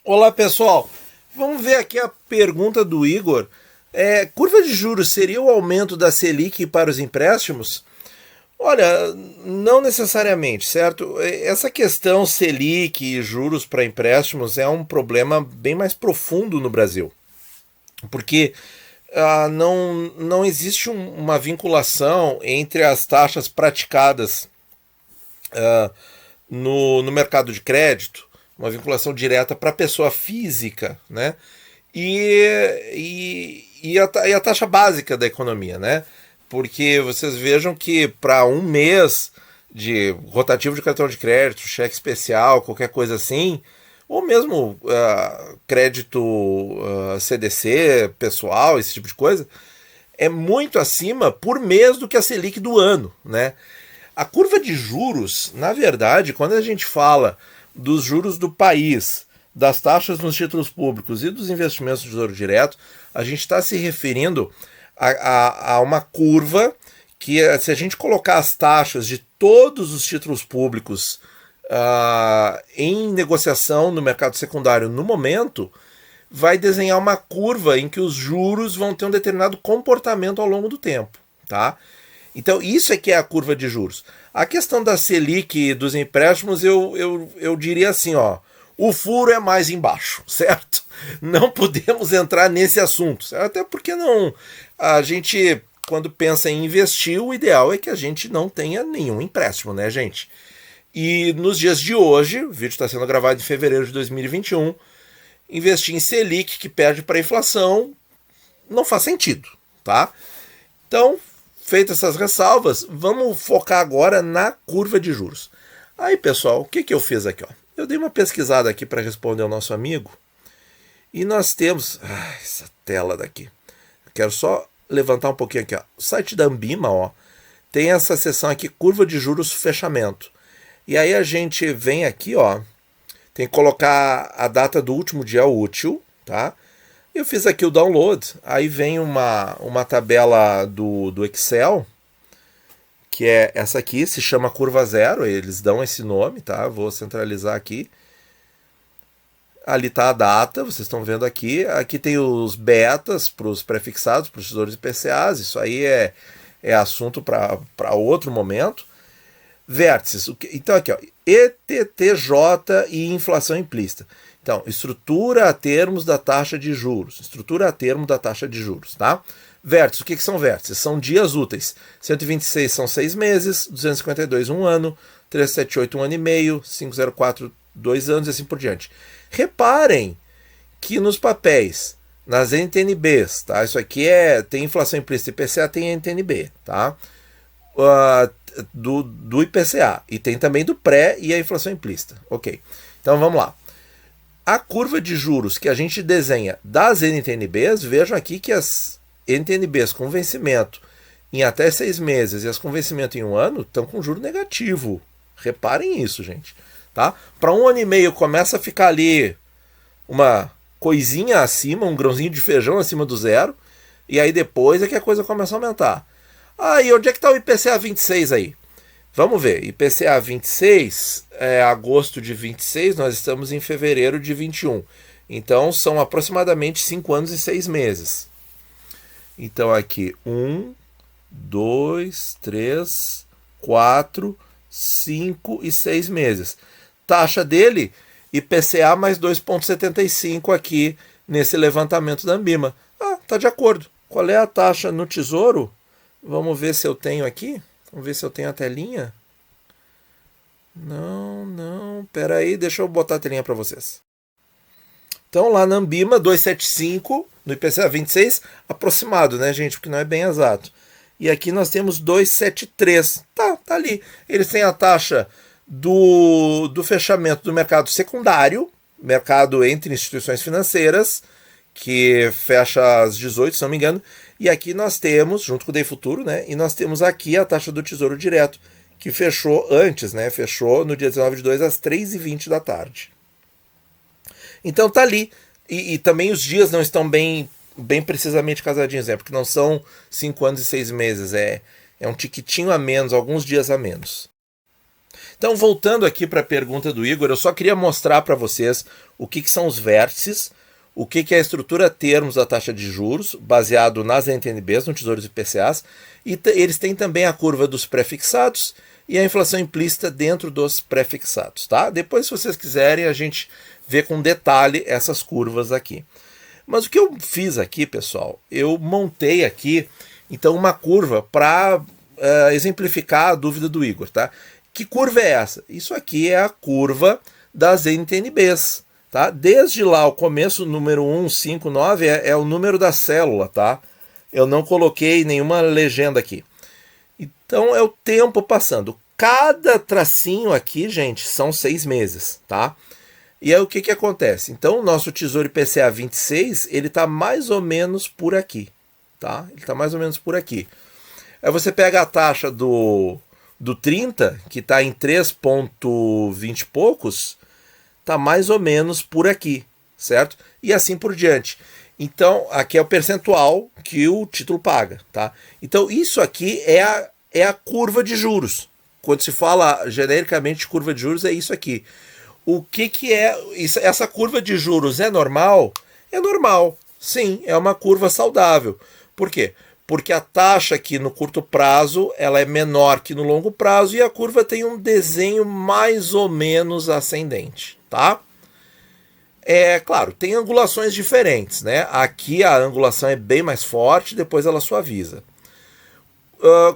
Olá pessoal, vamos ver aqui a pergunta do Igor. Curva de juros seria o aumento da Selic para os empréstimos? Olha, não necessariamente, certo? Essa questão Selic e juros para empréstimos é um problema bem mais profundo no Brasil, porque não existe uma vinculação entre as taxas praticadas no mercado de crédito, uma vinculação direta para a pessoa física, né? E a taxa básica da economia, né? Porque vocês vejam que para um mês de rotativo de cartão de crédito, cheque especial, qualquer coisa assim, ou mesmo crédito CDC pessoal, esse tipo de coisa, é muito acima por mês do que a Selic do ano, né? A curva de juros, na verdade, quando a gente fala dos juros do país, das taxas nos títulos públicos e dos investimentos de tesouro direto, a gente está se referindo a uma curva que, se a gente colocar as taxas de todos os títulos públicos em negociação no mercado secundário no momento, vai desenhar uma curva em que os juros vão ter um determinado comportamento ao longo do tempo, tá? Então, isso é que é a curva de juros. A questão da Selic e dos empréstimos, eu diria assim, ó, o furo é mais embaixo, certo? Não podemos entrar nesse assunto, certo? Até porque não, a gente, quando pensa em investir, o ideal é que a gente não tenha nenhum empréstimo, né, gente? E nos dias de hoje, o vídeo está sendo gravado em fevereiro de 2021, investir em Selic, que perde para a inflação, não faz sentido, tá? Então, feitas essas ressalvas, vamos focar agora na curva de juros. Aí, pessoal, o que eu fiz aqui? Ó? Eu dei uma pesquisada aqui para responder ao nosso amigo e nós temos... essa tela daqui. Eu quero só levantar um pouquinho aqui. Ó. O site da Ambima tem essa seção aqui, curva de juros fechamento. E aí a gente vem aqui, ó, tem que colocar a data do último dia útil, tá? Eu fiz aqui o download, aí vem uma tabela do Excel, que é essa aqui, se chama curva zero, eles dão esse nome, tá? Vou centralizar aqui. Ali está a data, vocês estão vendo aqui. Aqui tem os betas para os prefixados, para os tesouros IPCAs, isso aí é assunto para outro momento. Vértices, então aqui, ó, ETTJ e inflação implícita. Então, estrutura a termos da taxa de juros. Estrutura a termo da taxa de juros, tá? Vértices, o que são vértices? São dias úteis. 126 são 6 meses, 252 um ano, 378 um ano e meio, 504 2 anos e assim por diante. Reparem que nos papéis, nas NTNBs, tá? Isso aqui tem inflação implícita IPCA, tem NTNB, tá? Do IPCA. E tem também do pré e a inflação implícita. Ok. Então vamos lá. A curva de juros que a gente desenha das NTNBs, vejam aqui que as NTNBs com vencimento em até 6 meses e as com vencimento em um ano estão com juro negativo. Reparem isso, gente. Tá? Para um ano e meio começa a ficar ali uma coisinha acima, um grãozinho de feijão acima do zero, e aí depois é que a coisa começa a aumentar. E onde é que está o IPCA 26 aí? Vamos ver, IPCA 26, agosto de 26, nós estamos em fevereiro de 21. Então são aproximadamente 5 anos e 6 meses. Então aqui, 1, 2, 3, 4, 5 e 6 meses. Taxa dele, IPCA mais 2,75 aqui nesse levantamento da Ambima. Tá de acordo. Qual é a taxa no Tesouro? Vamos ver se eu tenho aqui. Vamos ver se eu tenho a telinha. Não. Pera aí, deixa eu botar a telinha para vocês. Então, lá na Ambima, 2,75 no IPCA 26, aproximado, né, gente? Porque não é bem exato. E aqui nós temos 2,73. Tá ali. Eles têm a taxa do fechamento do mercado secundário, mercado entre instituições financeiras, que fecha às 18, se não me engano. E aqui nós temos, junto com o DEI Futuro, né? E nós temos aqui a taxa do Tesouro Direto, que fechou antes, né? Fechou no dia 19/2 às 3h20 da tarde. Então tá ali. E também os dias não estão bem precisamente casadinhos, né? Porque não são 5 anos e 6 meses, é um tiquitinho a menos, alguns dias a menos. Então, voltando aqui para a pergunta do Igor, eu só queria mostrar para vocês o que são os vértices, o que é a estrutura termos da taxa de juros, baseado nas NTNBs, no Tesouros IPCAs, e eles têm também a curva dos pré-fixados e a inflação implícita dentro dos pré-fixados, tá? Depois, se vocês quiserem, a gente vê com detalhe essas curvas aqui. Mas o que eu fiz aqui, pessoal, eu montei aqui, então, uma curva para exemplificar a dúvida do Igor, tá? Que curva é essa? Isso aqui é a curva das NTNBs, tá? Desde lá, o começo, o número 1, 5, 9 é o número da célula, tá? Eu não coloquei nenhuma legenda aqui. Então, é o tempo passando. Cada tracinho aqui, gente, são 6 meses, tá? E aí o que acontece? Então o nosso Tesouro IPCA 26, ele está mais ou menos por aqui, tá? Ele está mais ou menos por aqui. Aí você pega a taxa do 30, que está em 3,20 e poucos, está mais ou menos por aqui, certo? E assim por diante. Então aqui é o percentual que o título paga, tá? Então isso aqui é a curva de juros. Quando se fala genericamente de curva de juros, é isso aqui. O que é isso? Essa curva de juros é normal? É normal, sim, é uma curva saudável. Por quê? Porque a taxa aqui no curto prazo ela é menor que no longo prazo e a curva tem um desenho mais ou menos ascendente, tá? É claro, tem angulações diferentes, né? Aqui a angulação é bem mais forte, depois ela suaviza.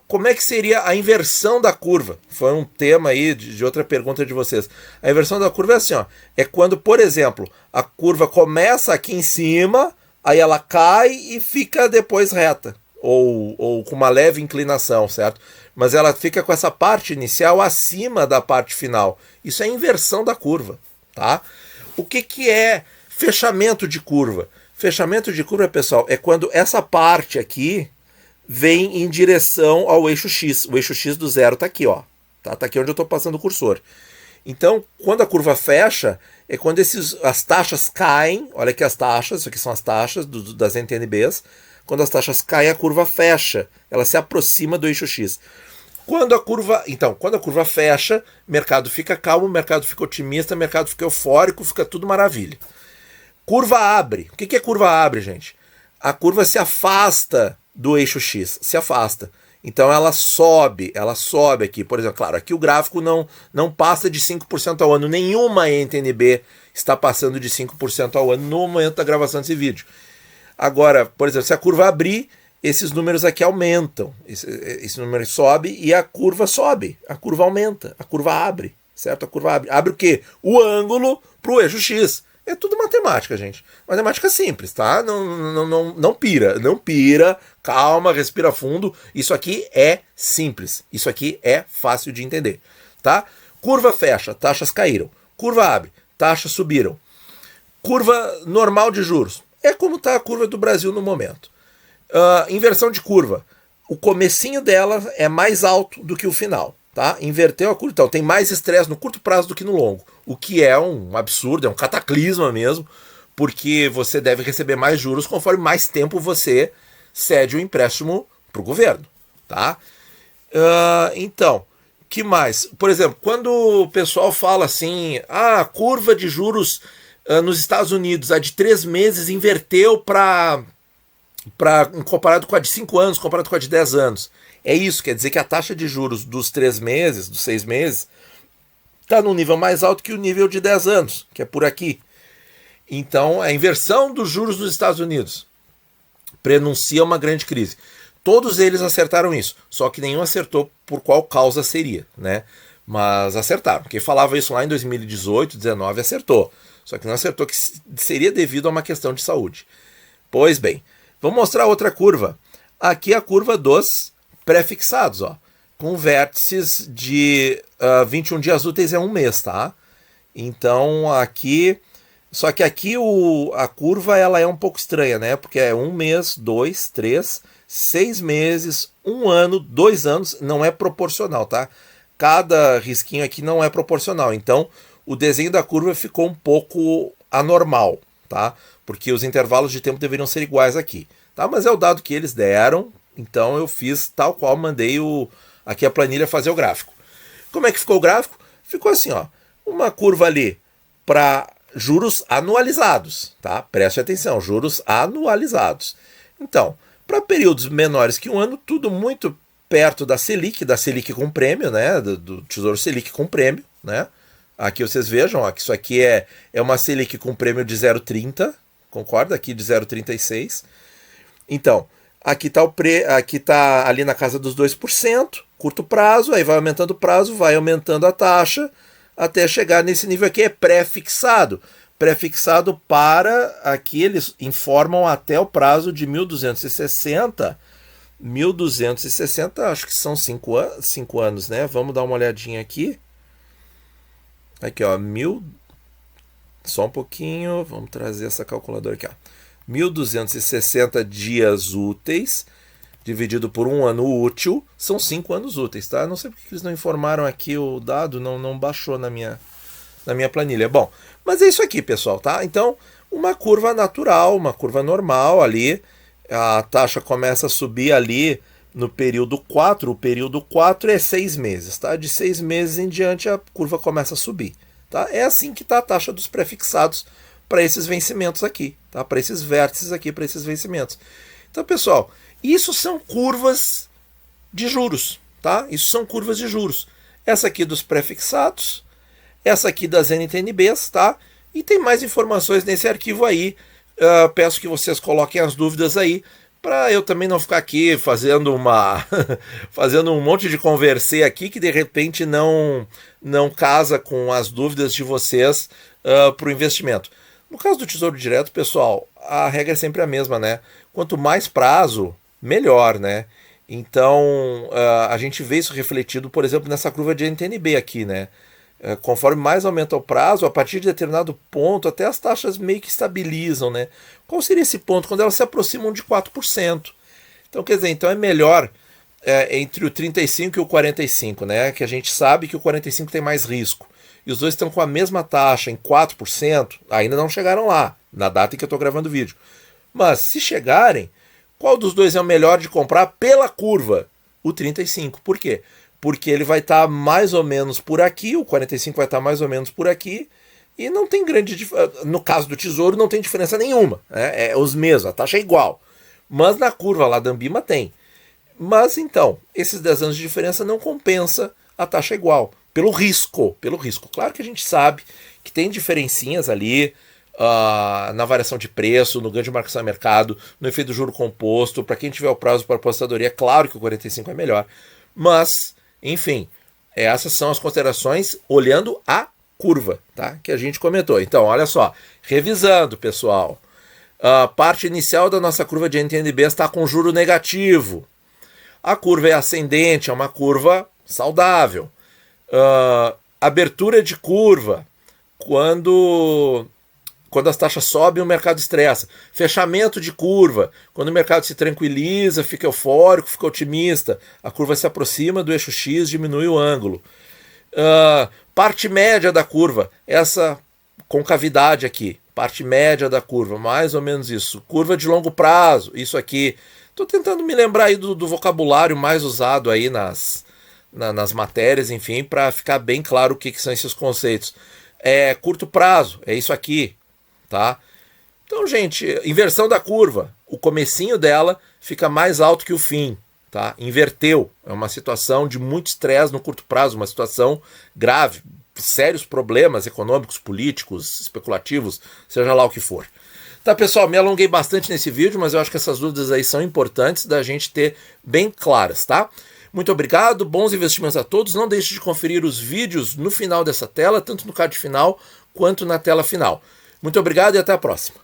Como é que seria a inversão da curva? Foi um tema aí de outra pergunta de vocês. A inversão da curva é assim, ó, é quando, por exemplo, a curva começa aqui em cima, aí ela cai e fica depois reta, ou com uma leve inclinação, certo? Mas ela fica com essa parte inicial acima da parte final. Isso é inversão da curva, tá? O que é fechamento de curva? Fechamento de curva, pessoal, é quando essa parte aqui vem em direção ao eixo X. O eixo X do zero está aqui, ó. Tá aqui onde eu estou passando o cursor. Então, quando a curva fecha, é quando as taxas caem. Olha aqui as taxas, isso aqui são as taxas das NTNBs. Quando as taxas caem, a curva fecha. Ela se aproxima do eixo X. Quando a curva fecha, o mercado fica calmo, o mercado fica otimista, o mercado fica eufórico, fica tudo maravilha. Curva abre. O que é curva abre, gente? A curva se afasta do eixo X, se afasta. Então ela sobe aqui. Por exemplo, claro, aqui o gráfico não passa de 5% ao ano. Nenhuma NTNB está passando de 5% ao ano no momento da gravação desse vídeo. Agora, por exemplo, se a curva abrir, esses números aqui aumentam. Esse número sobe e a curva sobe. A curva aumenta, a curva abre, certo? A curva abre. Abre o quê? O ângulo para o eixo X. É tudo matemática, gente. Matemática simples, tá? Não pira. Calma, respira fundo. Isso aqui é simples. Isso aqui é fácil de entender, tá? Curva fecha, taxas caíram. Curva abre, taxas subiram. Curva normal de juros. É como está a curva do Brasil no momento. Inversão de curva. O comecinho dela é mais alto do que o final. Tá? Inverteu a curva, então tem mais estresse no curto prazo do que no longo, o que é um absurdo, é um cataclisma mesmo, porque você deve receber mais juros conforme mais tempo você cede o empréstimo para o governo, tá? Então, que mais? Por exemplo, quando o pessoal fala assim, a curva de juros nos Estados Unidos, a de 3 meses inverteu comparado com a de 5 anos, comparado com a de 10 anos. É isso, quer dizer que a taxa de juros dos 3 meses, dos 6 meses, está num nível mais alto que o nível de 10 anos, que é por aqui. Então, a inversão dos juros nos Estados Unidos prenuncia uma grande crise. Todos eles acertaram isso, só que nenhum acertou por qual causa seria, né? Mas acertaram. Quem falava isso lá em 2018, 2019, acertou. Só que não acertou que seria devido a uma questão de saúde. Pois bem, vamos mostrar outra curva. Aqui é a curva dos pré-fixados, ó, com vértices de 21 dias úteis é um mês, tá? Então aqui, só que aqui a curva ela é um pouco estranha, né? Porque é 1 mês, 2, 3, 6 meses, 1 ano, 2 anos, não é proporcional, tá? Cada risquinho aqui não é proporcional, então o desenho da curva ficou um pouco anormal, tá? Porque os intervalos de tempo deveriam ser iguais aqui, tá? Mas é o dado que eles deram. Então eu fiz tal qual mandei aqui a planilha fazer o gráfico. Como é que ficou o gráfico? ficou assim, ó, uma curva ali para juros anualizados, tá? Preste atenção, juros anualizados. Então, para períodos menores que um ano, tudo muito perto da Selic com prêmio, né? Do Tesouro Selic com prêmio, né? Aqui vocês vejam, ó, que isso aqui é uma Selic com prêmio de 0,30, concorda? Aqui de 0,36. Então, aqui tá ali na casa dos 2%, curto prazo, aí vai aumentando o prazo, vai aumentando a taxa, até chegar nesse nível aqui, é pré-fixado. Pré-fixado para, aqui eles informam até o prazo de 1260, acho que são 5 anos, né? Vamos dar uma olhadinha aqui. Aqui, ó, só um pouquinho, vamos trazer essa calculadora aqui, ó. 1260 dias úteis, dividido por um ano útil, são 5 anos úteis, tá? Não sei porque eles não informaram aqui o dado, não baixou na minha planilha. Bom, mas é isso aqui, pessoal, tá? Então, uma curva natural, uma curva normal ali, a taxa começa a subir ali no período 4, o período 4 é 6 meses, tá? De 6 meses em diante a curva começa a subir, tá? É assim que está a taxa dos pré-fixados para esses vencimentos aqui, tá? Para esses vértices aqui, para esses vencimentos. Então, pessoal, isso são curvas de juros, tá? Isso são curvas de juros. Essa aqui dos pré-fixados, essa aqui das NTNBs, tá? E tem mais informações nesse arquivo aí. Peço que vocês coloquem as dúvidas aí, para eu também não ficar aqui fazendo fazendo um monte de conversê aqui que de repente não casa com as dúvidas de vocês para o investimento. No caso do Tesouro Direto, pessoal, a regra é sempre a mesma, né? Quanto mais prazo, melhor, né? Então, a gente vê isso refletido, por exemplo, nessa curva de NTNB aqui, né? Conforme mais aumenta o prazo, a partir de determinado ponto, até as taxas meio que estabilizam, né? Qual seria esse ponto? Quando elas se aproximam de 4%. Então, quer dizer, então é melhor entre o 35 e o 45, né? Que a gente sabe que o 45 tem mais risco. E os dois estão com a mesma taxa em 4%, ainda não chegaram lá, na data em que eu estou gravando o vídeo. Mas se chegarem, qual dos dois é o melhor de comprar pela curva? O 35. Por quê? Porque ele vai estar mais ou menos por aqui, o 45 vai estar mais ou menos por aqui, e não tem grande diferença. No caso do Tesouro, não tem diferença nenhuma. É os mesmos, a taxa é igual. Mas na curva lá da Ambima tem. Mas então, esses 10 anos de diferença não compensa a taxa igual. Pelo risco. Claro que a gente sabe que tem diferencinhas ali na variação de preço, no ganho de marcação de mercado, no efeito do juro composto. Para quem tiver o prazo para apostadoria, claro que o 45 é melhor. Mas, enfim, essas são as considerações olhando a curva, tá? Que a gente comentou. Então, olha só, revisando, pessoal. A parte inicial da nossa curva de NTNB está com juro negativo. A curva é ascendente, é uma curva saudável. Abertura de curva, quando as taxas sobem, o mercado estressa. Fechamento de curva, quando o mercado se tranquiliza, fica eufórico, fica otimista, a curva se aproxima do eixo X, diminui o ângulo. Parte média da curva, essa concavidade aqui, parte média da curva, mais ou menos isso. Curva de longo prazo, isso aqui. Estou tentando me lembrar aí do vocabulário mais usado aí nas matérias, enfim, para ficar bem claro o que são esses conceitos. Curto prazo, é isso aqui, tá? Então, gente, inversão da curva. O comecinho dela fica mais alto que o fim, tá? Inverteu. É uma situação de muito estresse no curto prazo, uma situação grave, sérios problemas econômicos, políticos, especulativos, seja lá o que for. Tá, pessoal, me alonguei bastante nesse vídeo, mas eu acho que essas dúvidas aí são importantes da gente ter bem claras, tá? Muito obrigado, bons investimentos a todos. Não deixe de conferir os vídeos no final dessa tela, tanto no card final quanto na tela final. Muito obrigado e até a próxima.